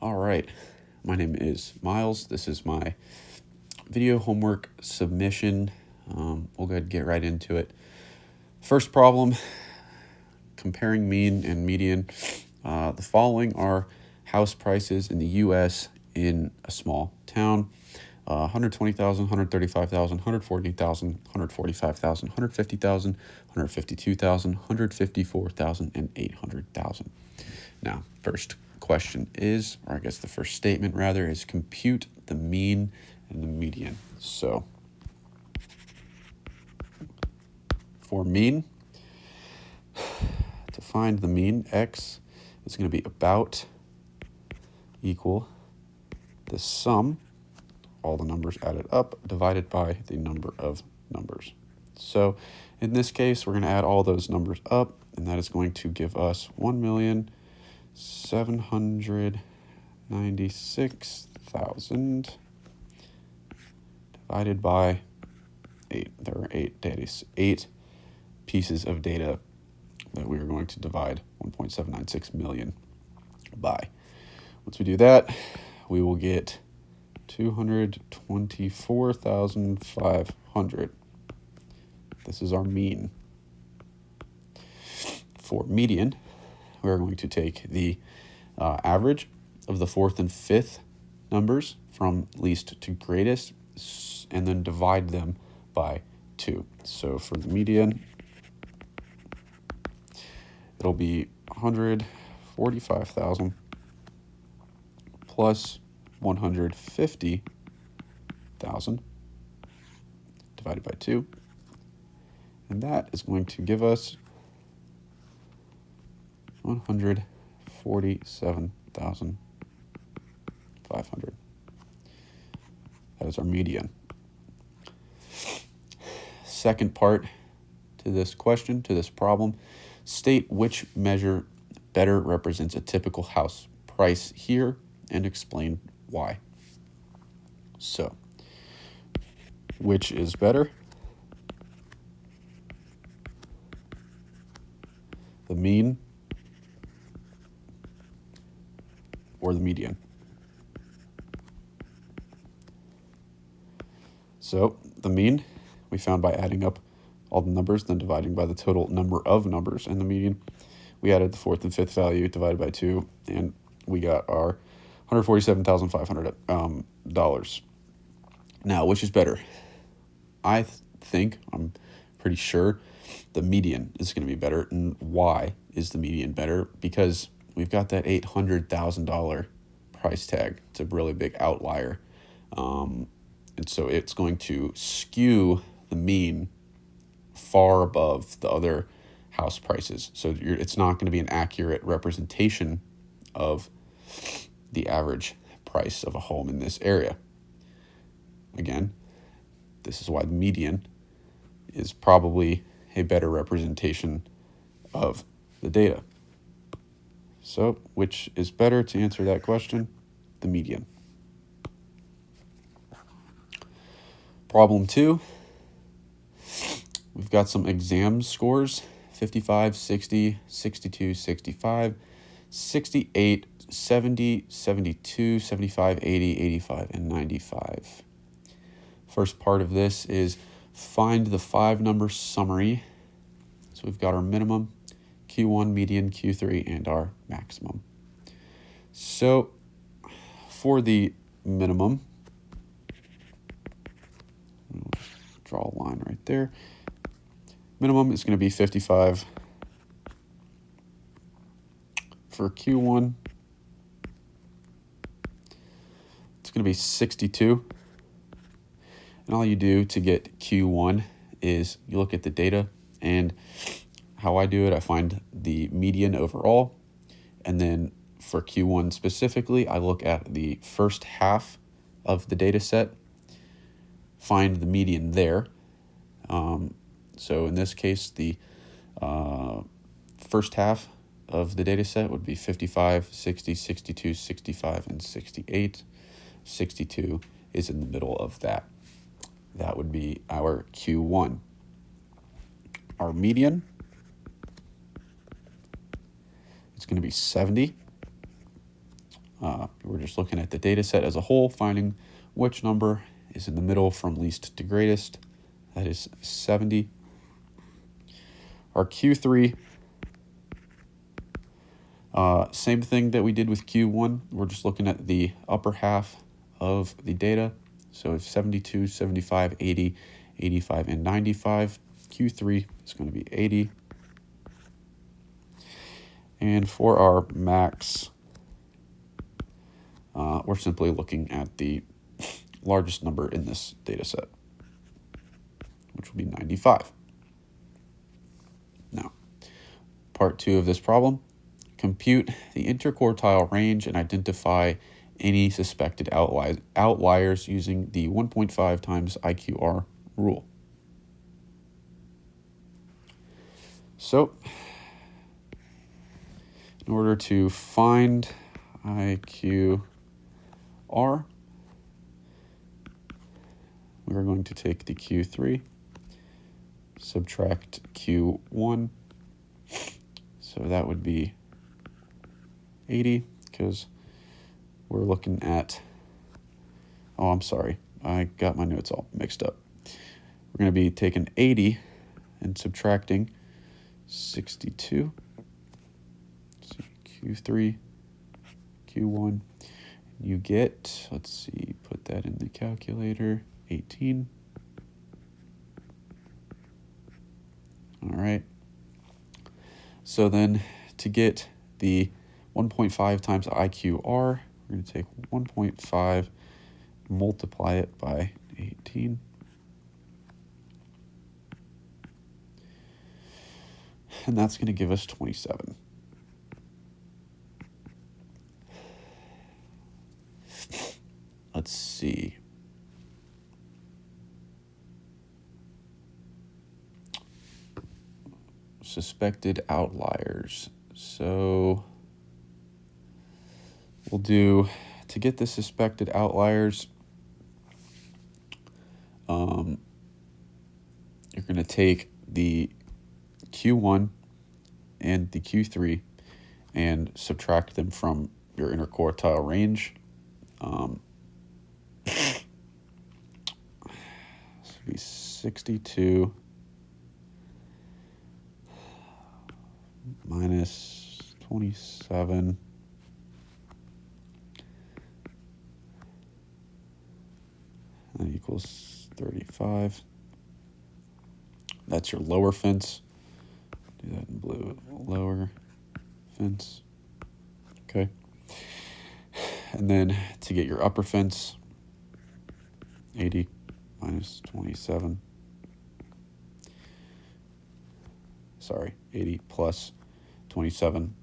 All right, my name is Miles. This is my video homework submission. We'll go ahead and get right into it. First problem, comparing mean and median. The following are house prices in the U.S. in a small town. 120,000, 135,000, 140,000, 145,000, 150,000, 152,000, 154,000, and 800,000. Now, first question is, or I guess the first statement rather, is compute the mean and the median. So for mean, to find the mean, x is going to be about equal the sum, all the numbers added up, divided by the number of numbers. So in this case, we're going to add all those numbers up, and that is going to give us 1,796,000 divided by 8. There are 8 pieces of data that we are going to divide 1.796 million by. Once we do that, we will get 224,500. This is our mean. For median, we're going to take the average of the fourth and fifth numbers from least to greatest and then divide them by 2. So for the median, it'll be 145,000 plus 150,000 divided by 2. And that is going to give us 147,500. That is our median. Second part to this question, to this problem, state which measure better represents a typical house price here and explain why. So, which is better? The mean or the median? So, the mean we found by adding up all the numbers, then dividing by the total number of numbers, and the median we added the fourth and fifth value divided by 2, and we got our $147,500. Now, which is better? I think, I'm pretty sure, the median is going to be better. And why is the median better? Because we've got that $800,000 price tag. It's a really big outlier. And so it's going to skew the mean far above the other house prices. So it's not going to be an accurate representation of the average price of a home in this area. Again, this is why the median is probably a better representation of the data. So, which is better to answer that question? The median. Problem 2. We've got some exam scores: 55, 60, 62, 65, 68, 70, 72, 75, 80, 85, and 95. First part of this is find the 5-number summary. So we've got our minimum, Q1, median, Q3, and our maximum. So for the minimum, we'll draw a line right there. Minimum is going to be 55. For Q1, it's going to be 62. And all you do to get Q1 is you look at the data, and how I do it, I find the median overall. And then for Q1 specifically, I look at the first half of the data set, find the median there. So in this case, the first half of the data set would be 55, 60, 62, 65, and 68. 62 is in the middle of that. That would be our Q1. Our median, it's going to be 70. We're just looking at the data set as a whole, finding which number is in the middle from least to greatest. That is 70. Our Q3, same thing that we did with Q1. We're just looking at the upper half of the data. So if 72, 75, 80, 85, and 95, Q3 is going to be 80. And for our max, we're simply looking at the largest number in this data set, which will be 95. Now, part 2 of this problem, compute the interquartile range and identify any suspected outliers using the 1.5 times IQR rule. So, in order to find IQR, we're going to take the Q3, subtract Q1, so that would be 80, because we're looking at, oh, I'm sorry, I got my notes all mixed up. We're going to be taking 80 and subtracting 62, so Q3, Q1, you get, let's see, put that in the calculator, 18. All right. So then to get the 1.5 times IQR, we're going to take 1.5, multiply it by 18. And that's going to give us 27. Let's see. Suspected outliers. So we'll do, to get the suspected outliers, you're going to take the Q1 and the Q3 and subtract them from your interquartile range. This would be 62 minus 27 that equals 35. That's your lower fence. Do that in blue. Lower fence. Okay. And then to get your upper fence, 80 minus 27. Sorry, 80 plus 27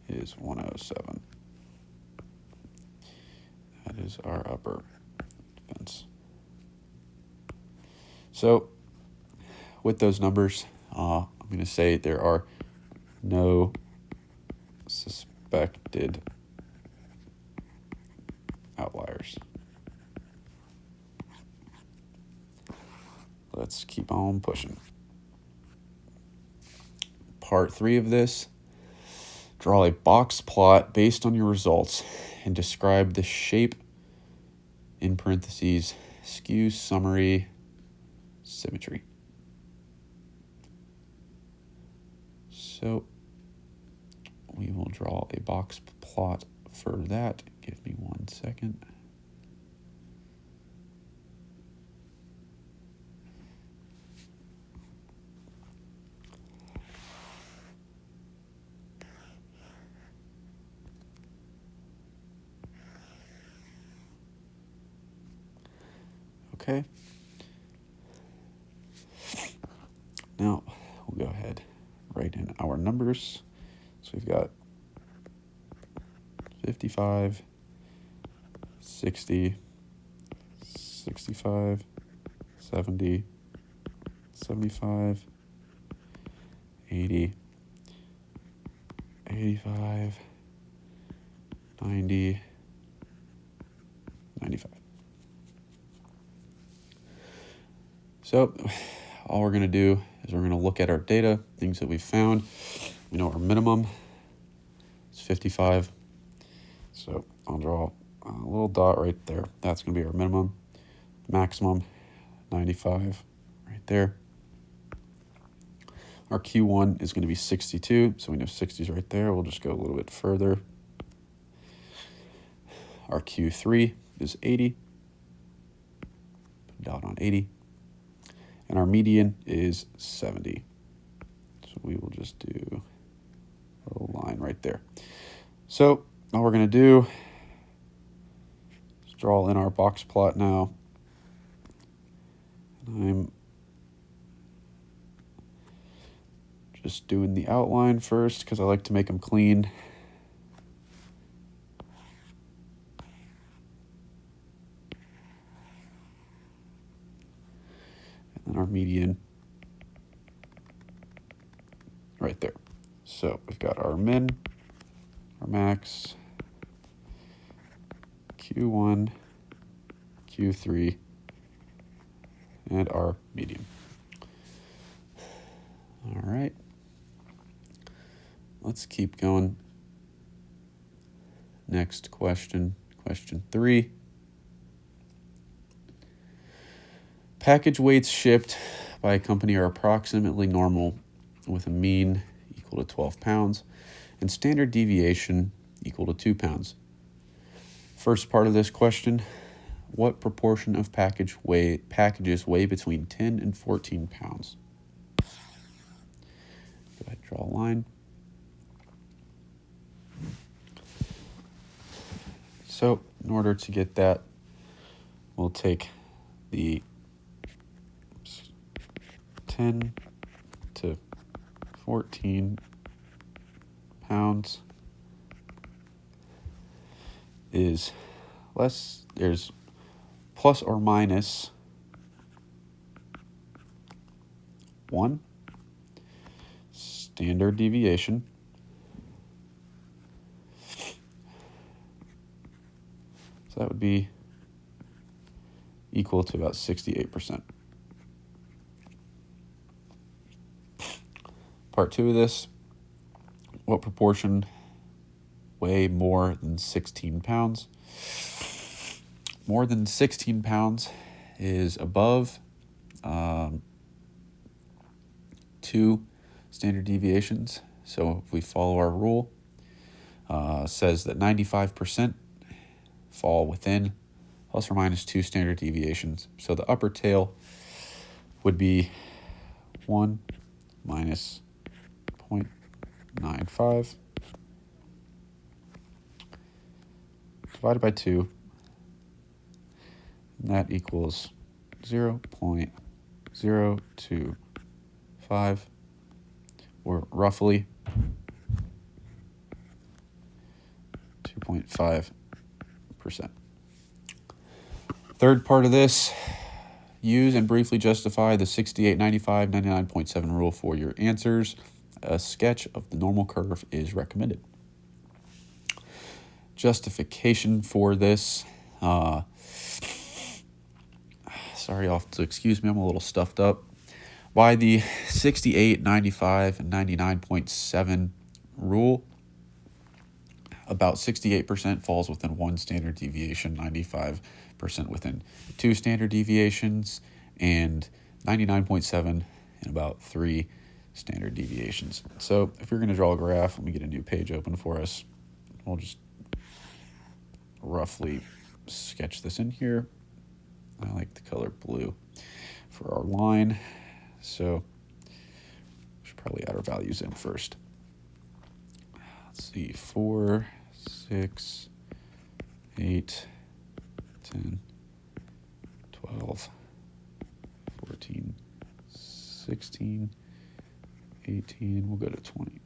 is 107. That is our upper fence. So with those numbers, I'm going to say there are no suspected outliers. Let's keep on pushing. Part 3 of this, draw a box plot based on your results and describe the shape, in parentheses, skew, summary, symmetry. So we will draw a box plot for that. Give me 1 second. Okay. Now we'll go ahead, write in our numbers. So we've got 55, 60, 65, 70, 75, 80, 85, 90, 95. So all we're going to do is we're going to look at our data, things that we've found. We know our minimum is 55. So I'll draw a little dot right there. That's going to be our minimum. Maximum, 95, right there. Our Q1 is going to be 62, so we know 60 is right there. We'll just go a little bit further. Our Q3 is 80. Put a dot on 80. And our median is 70. So we will just do a little line right there. So all we're going to do is draw in our box plot now. I'm just doing the outline first because I like to make them clean. And then our median right there. So we've got our min, our max, Q1, Q3, and our median. All right. Let's keep going. Next question, question 3. Package weights shipped by a company are approximately normal with a mean equal to 12 pounds and standard deviation equal to 2 pounds. First part of this question, what proportion of packages weigh between 10 and 14 pounds? Go ahead, draw a line. So in order to get that, we'll take the 10 to 14 pounds is less, there's plus or minus 1 standard deviation so that would be equal to about 68%. Part 2 of this, what proportion weigh more than 16 pounds? More than 16 pounds is above 2 standard deviations. So if we follow our rule, says that 95% fall within plus or minus 2 standard deviations. So the upper tail would be 1 minus 0.95 divided by 2, and that equals 0.025, or roughly 2.5%. Third part of this, use and briefly justify the 68, 95, 99.7 rule for your answers. A sketch of the normal curve is recommended. Justification for this. Sorry, you'll have to excuse me, I'm a little stuffed up. Why the 68, 95, and 99.7 rule? About 68% falls within 1 standard deviation, 95% within 2 standard deviations, and 99.7 in about 3 standard deviations. So if you're going to draw a graph, let me get a new page open for us. We'll just roughly sketch this in here. I like the color blue for our line. So we should probably add our values in first. Let's see, 4, 6, 8, 10, 12, 14, 16, 18, we'll go to 20.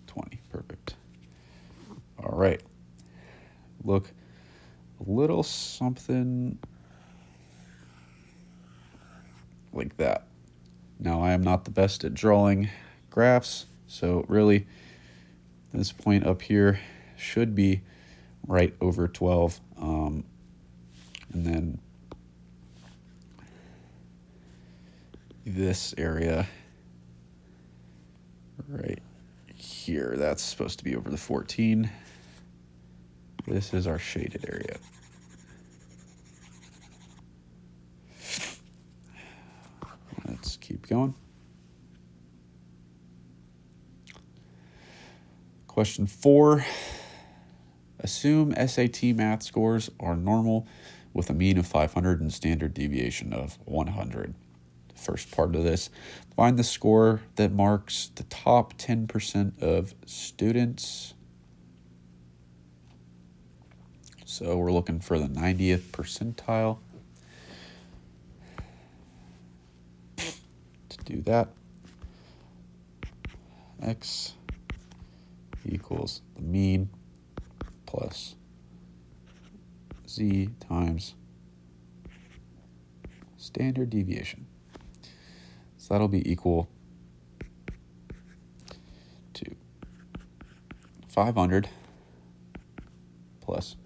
20, perfect. All right. Look, a little something like that. Now, I am not the best at drawing graphs, so really, this point up here should be right over 12. And then this area right here, that's supposed to be over the 14. This is our shaded area. Let's keep going. Question 4. Assume SAT math scores are normal with a mean of 500 and standard deviation of 100. First part of this, find the score that marks the top 10% of students. So we're looking for the 90th percentile. To do that, x equals the mean plus z times standard deviation. So that'll be equal to 500 plus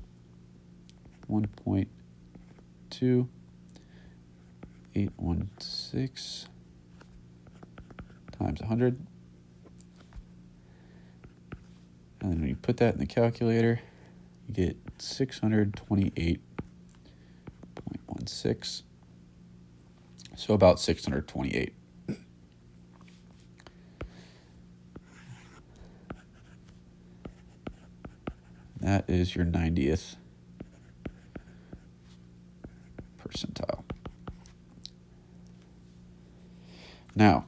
1.2816 times 100. And then when you put that in the calculator, you get 628.16. So about 628. That is your 90th percentile. Now,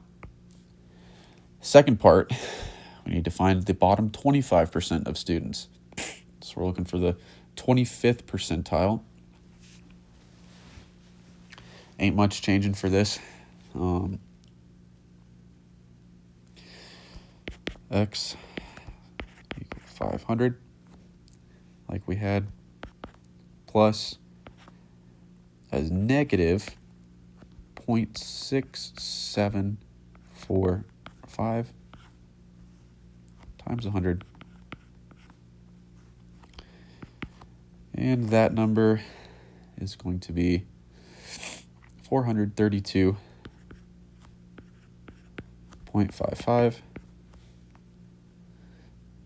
second part, we need to find the bottom 25% of students. So we're looking for the 25th percentile. Ain't much changing for this. X equals 500, like we had, plus as negative 0.6745 times 100. And that number is going to be 432.55.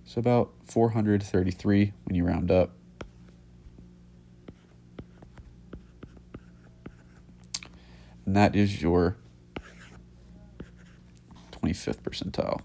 So about 433 when you round up. And that is your 25th percentile.